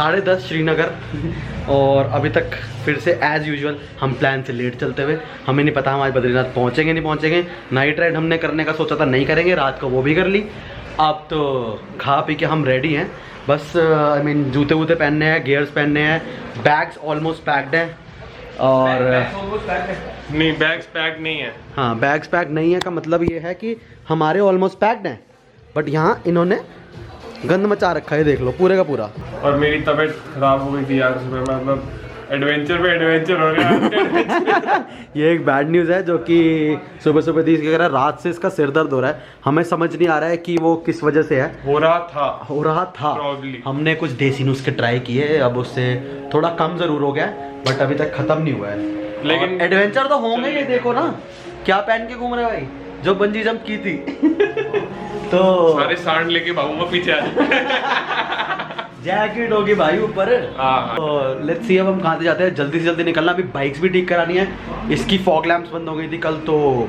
10:30 श्रीनगर और अभी तक फिर से एज़ यूजुअल हम प्लान से लेट चलते हुए। हमें नहीं पता हम आज बद्रीनाथ पहुँचेंगे नहीं पहुँचेंगे। नाइट राइड हमने करने का सोचा था, नहीं करेंगे, रात को वो भी कर ली। अब तो खा पी के हम रेडी हैं, बस आई मीन जूते वूते पहनने हैं, गियर्स पहनने हैं, बैग्स ऑलमोस्ट पैक्ड हैं और नहीं बैग्स पैक्ड नहीं है। हाँ बैग्स पैक्ड नहीं है का मतलब ये है कि हमारे ऑलमोस्ट पैक्ड हैं, बट यहाँ इन्होंने गंद मचा रखा है, देख लो पूरे का पूरा। और मेरी तबीयत खराब हो गई थी यार सुबह, मतलब एडवेंचर पे एडवेंचर हो गया। ये एक बैड न्यूज़ है जो कि सुबह सुबह दी कह रहा है, रात से इसका सिर दर्द हो रहा है। हमें समझ नहीं आ रहा है कि वो किस वजह से है, हो रहा था Probably. हमने कुछ देसी नुस्खे ट्राई किए, अब उससे थोड़ा कम ज़रूर हो गया है, बट अभी तक ख़त्म नहीं हुआ है। लेकिन एडवेंचर तो होंगे ही। देखो ना क्या पहन के घूम रहे भाई, जो बंजी जंप की थी। तो सारे सांड लेके भागूंगा पीछे आ। जैकेट होगी भाई ऊपर। तो लेट्स सी अब हम कहाँ से जाते हैं, जल्दी से जल्दी निकलना। अभी बाइक्स भी ठीक करानी है, इसकी फॉग लैंप्स बंद हो गई थी कल, तो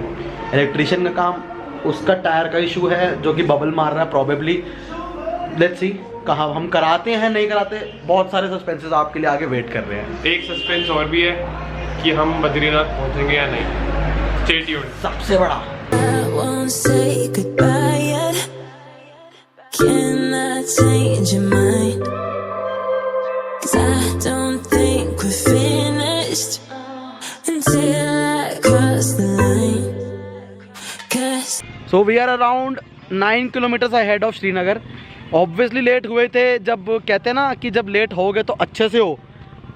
इलेक्ट्रिशियन का काम, उसका टायर का इशू है जो कि बबल मार रहा है प्रॉबेबली। लेट्स सी कहाँ हम कराते हैं नहीं कराते, बहुत सारे सस्पेंसेस आपके लिए आगे वेट कर रहे हैं। एक सस्पेंस और भी है कि हम बद्रीनाथ पहुंचेंगे या नहीं। Stay tuned. सबसे बड़ा Can I change your mind? 'Cause I don't think we're finished until I cross the line. 'Cause So we are around 9 kilometers ahead of Srinagar. Obviously late हुए थे, जब कहते हैं ना कि जब लेट हो गए तो अच्छे से हो।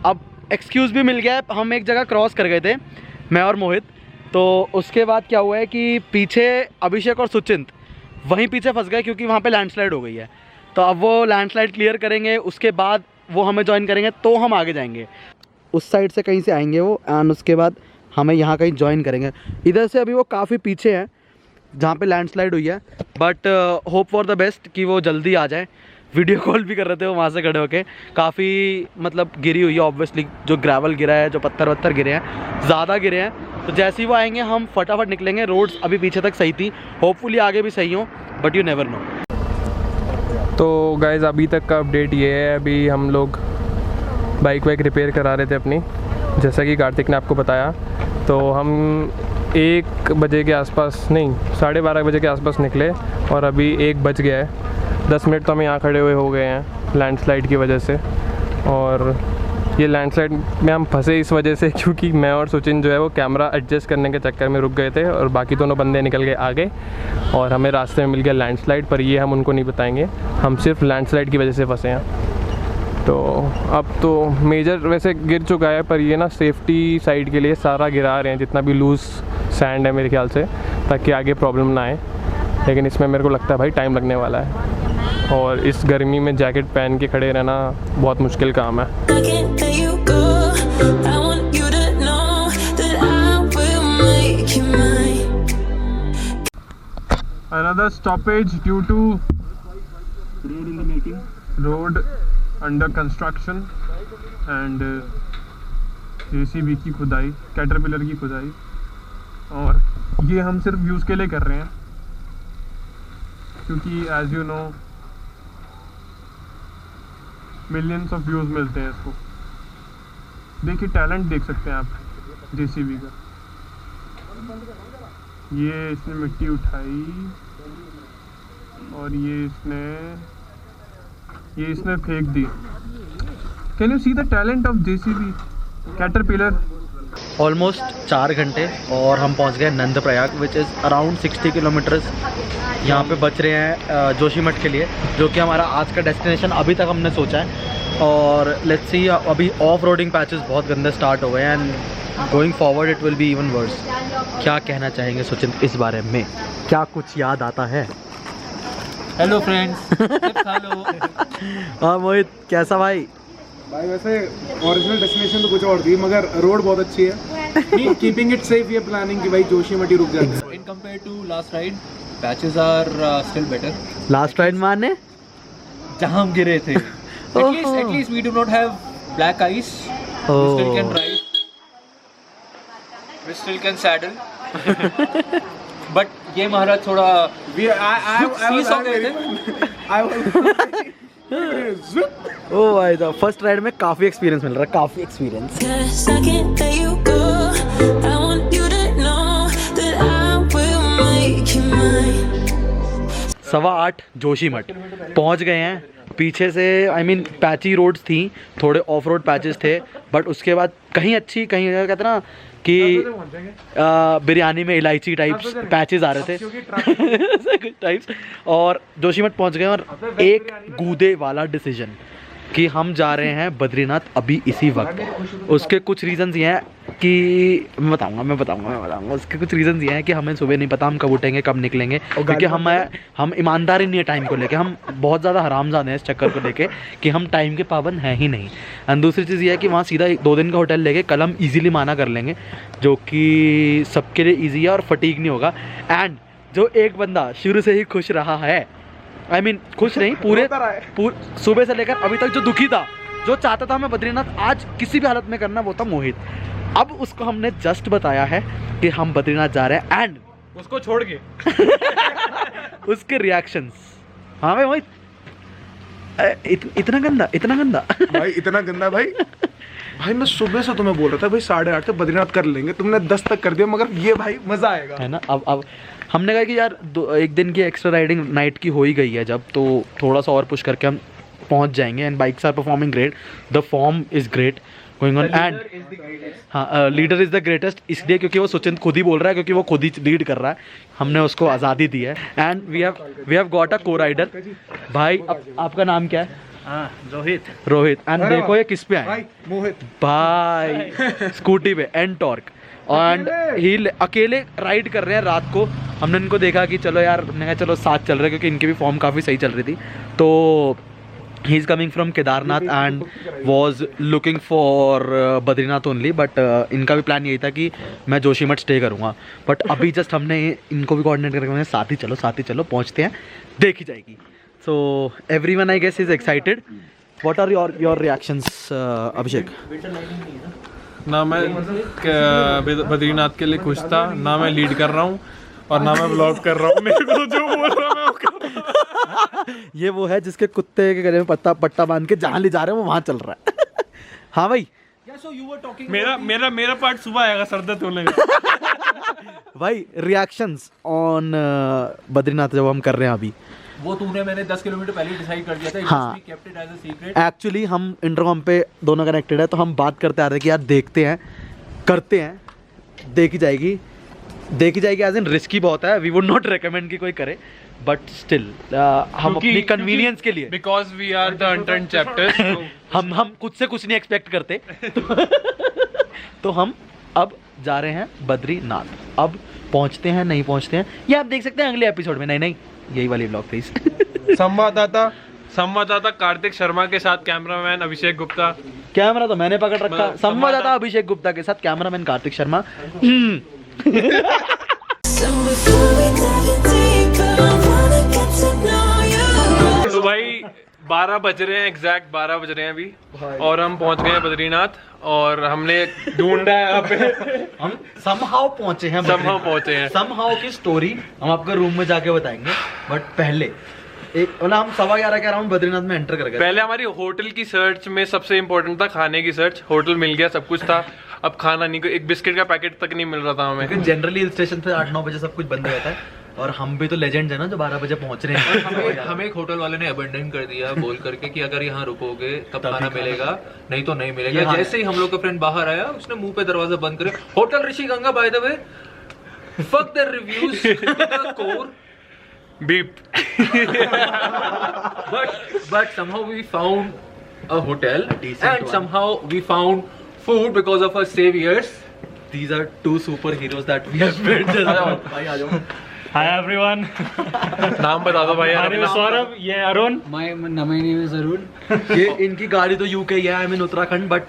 अब एक्सक्यूज़ भी मिल गया है, हम एक जगह क्रॉस कर गए थे मैं और मोहित, तो उसके बाद क्या हुआ है कि पीछे अभिषेक और सुचिंत वहीं पीछे फंस गए क्योंकि वहाँ पे लैंडस्लाइड हो गई है। तो अब वो लैंडस्लाइड क्लियर करेंगे, उसके बाद वो हमें ज्वाइन करेंगे, तो हम आगे जाएंगे। उस साइड से कहीं से आएंगे वो, एंड उसके बाद हमें यहाँ कहीं ज्वाइन करेंगे। इधर से अभी वो काफ़ी पीछे हैं जहाँ पे लैंडस्लाइड हुई है, but hope for the best कि वो जल्दी आ जाए। वीडियो कॉल भी कर रहे थे वो वहाँ से खड़े होके, काफ़ी मतलब गिरी हुई है ऑब्वियसली, जो ग्रेवल गिरा है, जो पत्थर वत्थर गिरे हैं, ज़्यादा गिरे हैं। तो जैसे ही वो आएंगे हम फटाफट निकलेंगे। रोड्स अभी पीछे तक सही थी, होपफुली आगे भी सही हो, बट यू नेवर नो। तो गाइज अभी तक का अपडेट ये है, अभी हम लोग बाइक वाइक रिपेयर करा रहे थे अपनी, जैसा कि कार्तिक ने आपको बताया। तो हम 1 बजे के आसपास, नहीं 12:30 बजे के आसपास निकले और अभी 1 बज गया है। 10 मिनट तो हम यहाँ खड़े हुए हो गए हैं लैंडस्लाइड की वजह से। और ये लैंडस्लाइड में हम फंसे इस वजह से क्योंकि मैं और सचिन जो है वो कैमरा एडजस्ट करने के चक्कर में रुक गए थे और बाकी दोनों बंदे निकल गए आगे और हमें रास्ते में मिल गया लैंडस्लाइड। पर ये हम उनको नहीं बताएंगे, हम सिर्फ लैंडस्लाइड की वजह से फंसे हैं। तो अब तो मेजर वैसे गिर चुका है, पर ये ना सेफ्टी साइड के लिए सारा गिरा रहे हैं जितना भी लूज़ सैंड है मेरे ख्याल से, ताकि आगे प्रॉब्लम ना आए। लेकिन इसमें मेरे को लगता है भाई टाइम लगने वाला है, और इस गर्मी में जैकेट पहन के खड़े रहना बहुत मुश्किल काम है। I can't let you go. I want you to know that I will make you mine. Another stoppage due to road in the making, road under construction and JCB की खुदाई, कैटरपिलर की खुदाई। और ये हम सिर्फ व्यूज़ के लिए कर रहे हैं क्योंकि as you know millions of views मिलते हैं इसको। देखिए टैलेंट देख सकते हैं आप JCB का। ये इसने मिट्टी उठाई और ये इसने फेंक दी। Can you see the talent of JCB Caterpillar. Almost 4 घंटे और हम पहुंच गए Nandprayag, which is around 60 kilometres. यहाँ पे बच रहे हैं जोशीमठ के लिए, जो कि हमारा आज का डेस्टिनेशन अभी तक हमने सोचा है। और लेट्स सी, अभी ऑफ रोडिंग पैचेस बहुत गंदे स्टार्ट हो गए हैं and going forward it will be even worse. क्या कहना चाहेंगे सचिन इस बारे में, क्या कुछ याद आता है? हेलो फ्रेंड्स, खा लो। हाँ मोहित, कैसा भाई? भाई वैसे ओरिजिनल डेस्टिनेशन तो कुछ और थी, मगर रोड बहुत अच्छी है। कीपिंग इट सेफ, ये प्लानिंग कि भाई जोशीमठ ही रुक जाए। In compare to last ride, patches are still better. Last ride माने जहां हम गिरे थे, at least we do not have black ice. We still can ride. We still can saddle. But ये महाराज थोड़ा I was ओ भाई साहब, फर्स्ट राइड में काफ़ी एक्सपीरियंस मिल रहा है, काफ़ी experience. Guess I can't let you go. I want you to know that I will make you mine. 8:15 Joshimath पहुंच गए हैं। पीछे से पैची रोड्स थी, थोड़े ऑफ रोड पैचेस थे, बट उसके बाद कहीं अच्छी, कहीं कहते ना कि बिरयानी में इलायची टाइप्स पैचेस आ रहे थे कुछ टाइप्स। और जोशीमठ पहुंच गए और एक गूदे वाला डिसीजन कि हम जा रहे हैं बद्रीनाथ अभी इसी वक्त। उसके कुछ रीजंस ये हैं कि मैं बताऊंगा। उसके कुछ रीजंस ये हैं कि हमें सुबह नहीं पता हम कब उठेंगे, कब निकलेंगे, क्योंकि हम ईमानदारी नहीं है टाइम को लेके। हम बहुत ज़्यादा हरामजादे हैं इस चक्कर को लेके कि हम टाइम के पाबंद हैं ही नहीं। एंड दूसरी चीज़ ये है कि वहाँ सीधा 2 दिन का होटल लेके कल हम ईजिली माना कर लेंगे, जो कि सबके लिए ईजी है और फटीग नहीं होगा। एंड जो एक बंदा शुरू से ही खुश रहा है, खुश नहीं, पूरे सुबह से लेकर अभी तक जो दुखी था, जो चाहता था मैं बद्रीनाथ आज किसी भी हालत में करना, वो था मोहित। अब उसको हमने जस्ट बताया है कि हम बद्रीनाथ जा रहे हैं एंड उसको छोड़ के उसके रिएक्शंस। हाँ भाई मोहित, इतना गंदा भाई इतना गंदा भाई मैं सुबह से तुम्हें बोल रहा था भाई 8:30 तक बद्रीनाथ कर लेंगे, तुमने 10 तक कर दिया, मगर ये भाई मजा आएगा है ना। अब हमने कहा कि यार एक दिन की एक्स्ट्रा राइडिंग नाइट की हो ही गई है जब, तो थोड़ा सा और पुश करके हम पहुंच जाएंगे। And bikes are performing great, the form is great going on. And हाँ, लीडर इज़ द ग्रेटेस्ट इसलिए क्योंकि वो सुचिंत खुद ही बोल रहा है, क्योंकि वो खुद ही लीड कर रहा है, हमने उसको आज़ादी दी है। And we have got a co rider. भाई आपका नाम क्या है? रोहित। एंड देखो ये किस पे आए, मोहित भाई स्कूटी पे एनटॉर्क। एंड ही अकेले राइड कर रहे हैं रात को। हमने इनको देखा कि चलो यार, हमने कहा चलो साथ चल रहे हैं, क्योंकि इनकी भी फॉर्म काफ़ी सही चल रही थी। तो he is coming from Kedarnath and was looking for Badrinath only, but इनका भी प्लान यही था कि मैं जोशीमठ स्टे करूँगा। बट अभी जस्ट हमने इनको भी कोऑर्डिनेट करके साथ ही चलो पहुँचते हैं, देखी जाएगी। So everyone I guess is excited. What are your reactions Abhishek? ना मैं बद्रीनाथ के लिए खुश था, ना मैं लीड कर रहा हूँ और ना मैं ब्लॉग कर रहा हूँ। मेरे को जो बोल रहा मैं वो कर रहा हूँ। ये वो है जिसके कुत्ते के गले में पट्टा बांध के जहाँ ले जा रहे हैं वो वहाँ चल रहा है। हाँ भाई, मेरा पार्ट सुबह आएगा, सरदर्द होने का। भाई रिएक्शंस ऑन बद्रीनाथ जब हम कर रहे हैं अभी, वो तूने मैंने 10 किलोमीटर पहले डिसाइड कर दिया था। हाँ, kept it as a secret. Actually हम इंटरकॉम पे दोनों कनेक्टेड है, तो हम बात करते आ रहे हैं कि यार देखते हैं, करते हैं, देखी जाएगी एज इन रिस्की बहुत है। वी वुड नॉट रिकमेंड कि कोई करे, बट स्टिल हम अपनी कन्वीनियंस के लिए, because we are the unturned chapters, हम खुद से कुछ नहीं एक्सपेक्ट करते। तो हम अब जा रहे हैं बद्रीनाथ। अब पहुंचते हैं नहीं पहुंचते हैं ये आप देख सकते हैं अगले एपिसोड में। नहीं यही वाली ब्लॉग प्लीज। संवाददाता कार्तिक शर्मा के साथ कैमरामैन अभिषेक गुप्ता। कैमरा तो मैंने पकड़ रखा। संवाददाता अभिषेक गुप्ता के साथ cameraman Kartik Sharma. So before we dive in deeper, I wanna get to know you. तो भाई 12 बज रहे हैं, एग्जैक्ट 12 बज रहे हैं अभी, और हम पहुंच गए हैं बद्रीनाथ। और हमने ढूंढा है यहाँ पे, हम समहाउ पहुंचे हैं। समहाउ की स्टोरी हम आपको रूम में जाके बताएंगे, बट पहले एक हम 11:15 के अराउंड बद्रीनाथ में एंटर कर गए। पहले हमारी होटल की सर्च में सबसे इम्पोर्टेंट था खाने की सर्च। होटल मिल गया, सब कुछ था, अब खाना नहीं, एक बिस्किट का पैकेट तक नहीं मिल रहा था हमें। जनरली हिल स्टेशन पे 8-9 बजे सब कुछ बंद हो जाता है, और हम भी तो लेजेंड्स है ना जो 12 बजे पहुंच रहे हैं। हमें एक होटल वाले ने अबंडन कर दिया बोल करके कि अगर यहाँ रुकोगे तब खाना मिलेगा, नहीं तो नहीं मिलेगा। जैसे ही हम लोग का फ्रेंड बाहर आया, उसने मुंह पे दरवाजा बंद करे। Hotel Rishi Ganga, by the way, fuck the reviews, core beep. but somehow we found a hotel and somehow we found food because of our saviors. These are 2 superheroes that we have met. भाई आ जाओ। Hi everyone. नाम बता दो भाई। My name is Saurabh. ये Arun. My name is Arun. ये इनकी गाड़ी तो यूके ही है, आई मीन उत्तराखंड, बट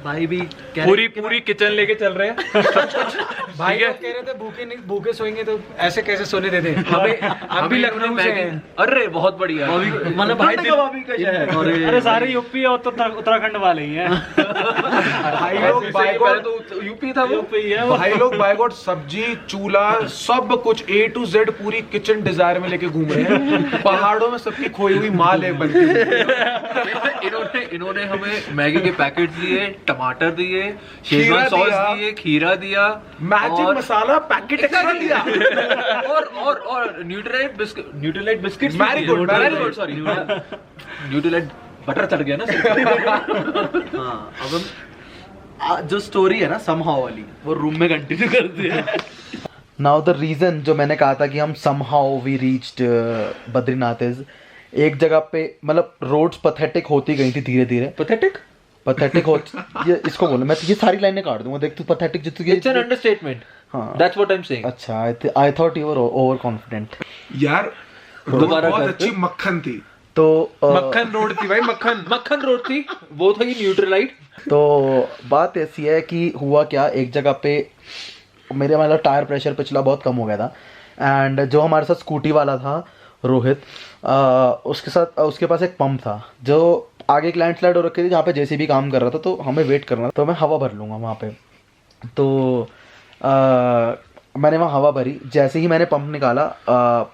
भाई भी पूरी किचन लेके चल रहे हैं। भाई लोग कह रहे थे भूखे सोएंगे तो ऐसे कैसे सोने देते हम भी लखनऊ से हैं। अरे बहुत बढ़िया। मतलब भाई कबाबी का शहर। अरे सारे यूपी और उत्तराखंड वाले ही हैं। भाई लोग बाय गॉड तो यूपी था वो। यूपी है वो। भाई लोग बाय गॉड सब्जी चूल्हा सब कुछ A to Z पूरी किचन डिजायर में लेके घूम रहे हैं। पहाड़ों में सबकी खोई हुई माल है बन के। इन्होंने हमें मैगी के पैकेट दिए, टमाटर दिए, शेजवान सॉस दिए, खीरा दिया, मैजिक मसाला पैकेट एक्स्ट्रा दिया और Nutrilite biscuits Marigold, sorry Nutrilite butter चढ़ गया ना सिर पे। हाँ, अब हम जो स्टोरी है ना समहाउ वाली वो रूम में कंटिन्यू करते हैं। नाउ द रीजन जो मैंने कहा था कि हम somehow we reached Badrinath is एक जगह पे मतलब रोड्स पथेटिक होती गई थी धीरे धीरे। पथेटिक हो ये इसको बोलो, मैं ये सारी लाइनें काट दूंगा देख तू पथेटिक जितनी इट्स एन अंडरस्टेटमेंट। हाँ that's what I am saying. अच्छा I thought you were over confident. यार दोबारा बहुत करते? अच्छी मक्खन थी। तो मक्खन रोड थी भाई, मक्खन रोड थी, वो था ये न्यूट्रीलाइट। तो बात ऐसी है कि हुआ क्या, एक जगह पे मेरे मतलब टायर प्रेशर पिछला बहुत कम हो गया था एंड जो हमारे साथ स्कूटी वाला था रोहित, उसके पास एक पंप था जो आगे एक लैंडस्लाइड हो रखी थी जहाँ पे जेसीबी काम कर रहा था, तो हमें वेट करना था, तो मैं हवा भर लूँगा वहाँ पे। तो मैंने वहाँ हवा भरी, जैसे ही मैंने पंप निकाला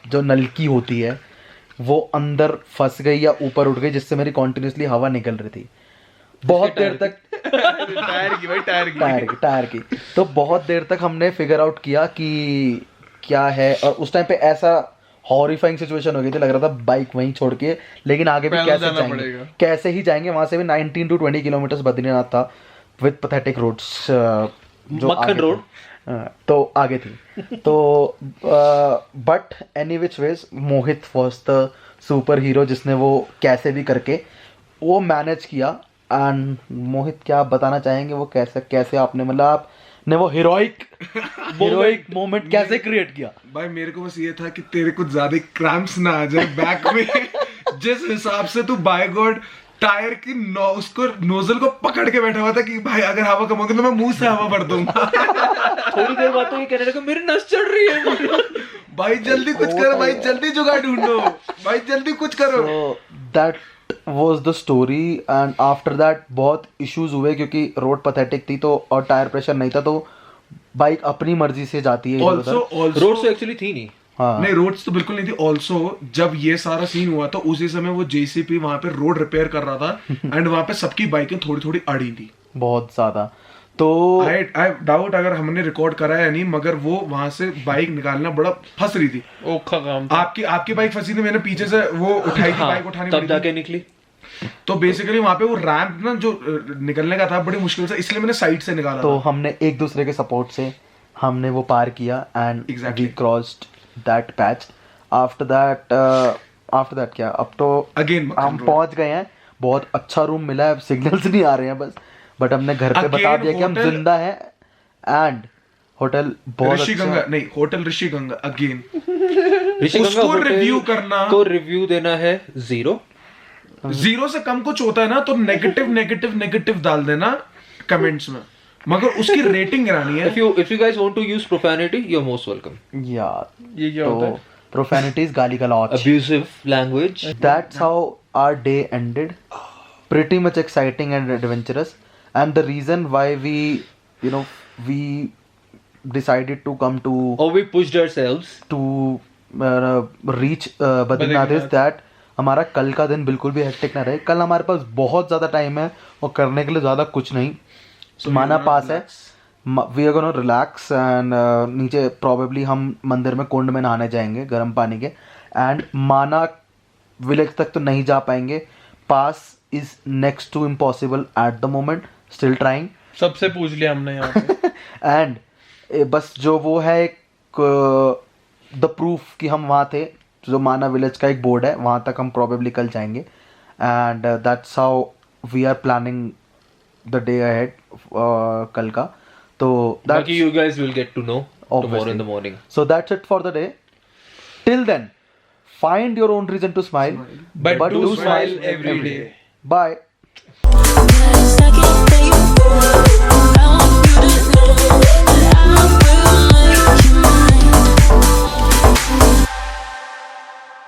जो नलकी होती है वो अंदर फंस गई या ऊपर उठ गई, जिससे मेरी कॉन्टिन्यूसली हवा निकल रही थी बहुत देर तक। टायर की तो बहुत देर तक हमने फिगर आउट किया कि क्या है, और उस टाइम पे ऐसा हॉरिफाइंग सिचुएशन हो गई थी, लग रहा था बाइक वहीं छोड़ के लेकिन आगे भी कैसे जाएंगे, कैसे ही जाएंगे। वहां से भी 19 to 20 किलोमीटर बद्रीनाथ था विद पैथेटिक रोड्स जो मक्खन रोड तो आगे थी। तो but any which ways Mohit was the super hero जिसने वो कैसे भी करके वो मैनेज किया। एंड मोहित क्या आप बताना चाहेंगे वो कैसे आपने मतलब आपने वो हीरोइक मोमेंट कैसे क्रिएट किया? भाई मेरे को बस ये था कि तेरे कुछ ज्यादा क्रैम्प्स ना आ जाए बैक में। जिस हिसाब से तू बाय गॉड टायर की उसको नोजल को पकड़ के बैठा हुआ था कि भाई अगर हवा कम होगी तो मैं मुंह से हवा भर दूंगा। थोड़ी देर बाद तो ये कहने लगा मेरी नस चढ़ रही है। भाई जल्दी कुछ करो, भाई जल्दी जुगाड़ ढूंढो, भाई जल्दी कुछ करो। That was the story and after that बहुत इश्यूज हुए क्योंकि रोड पैथेटिक थी तो और टायर प्रेशर नहीं था, तो बाइक अपनी मर्जी से जाती है Also रोड से एक्चुअली थी नहीं। हाँ नहीं रोड्स तो बिल्कुल नहीं थी। ऑल्सो जब ये सारा सीन हुआ तो उसी समय वो जेसीपी वहां पे रोड रिपेयर कर रहा था एंड वहां पे सबकी बाइकें थोड़ी थोड़ी अड़ी थी बहुत ज्यादा। तो आई डाउट अगर हमने रिकॉर्ड करा है या नहीं, मगर वो वहां से बाइक निकालना बड़ा फंस रही थी। ओखा काम था। आपकी बाइक फंसी थी, मैंने पीछे से वो उठाई थी, बाइक उठानी तब पड़ी जाके थी। निकली। तो बेसिकली वहां पे वो रैंप ना जो निकलने का था बड़ी मुश्किल से, इसलिए मैंने साइड से निकाला तो था। हमने एक दूसरे के सपोर्ट से हमने वो पार किया and Exactly. We crossed that patch. After that क्या अब तो Again, हम पहुंच गए हैं, बहुत अच्छा रूम मिला है, सिग्नल्स नहीं आ रहे हैं बस, बट हमने घर पे Again, बता दिया कि हम hotel- जिंदा हैं एंड होटल बहुत ऋषि गंगा अच्छा। नहीं, होटल ऋषि गंगा अगेन ऋषि उसको गंगा होटल review करना। को रिव्यू देना है 0। 0 से कम कुछ होता है ना तो नेगेटिव डाल देना कमेंट्स में, मगर उसकी रेटिंग गिरानी है। if you guys want to use profanity, you're most welcome. या ये क्या होता तो है? प्रोफेनिटीज गाली गलौच। Abusive language. That's how our day ended. Pretty much exciting and adventurous. And the reason why we decided to come to Or we pushed ourselves. reach Badrinath is that हमारा कल का दिन बिल्कुल भी हेक्टिक ना रहे। कल हमारे पास बहुत ज़्यादा टाइम है और करने के लिए ज़्यादा कुछ नहीं। माना पास है, we are gonna relax and नीचे प्रॉबेबली हम मंदिर में कुंड में नहाने जाएंगे गर्म पानी के। एंड माना विलेज तक तो नहीं जा पाएंगे, pass is next to impossible at the moment, still trying. सबसे पूछ लिया हमने यहाँ पे। एंड बस जो वो है एक द प्रूफ कि हम वहाँ थे, जो माना विलेज का एक बोर्ड है वहाँ तक हम प्रॉबेबली कल जाएंगे। And that's how we are planning the day ahead कल का। तो Lucky you guys will get to know tomorrow Obviously. in the morning. So that's it for the day. Till then, find your own reason to smile, But do smile every day. Bye. Stuck in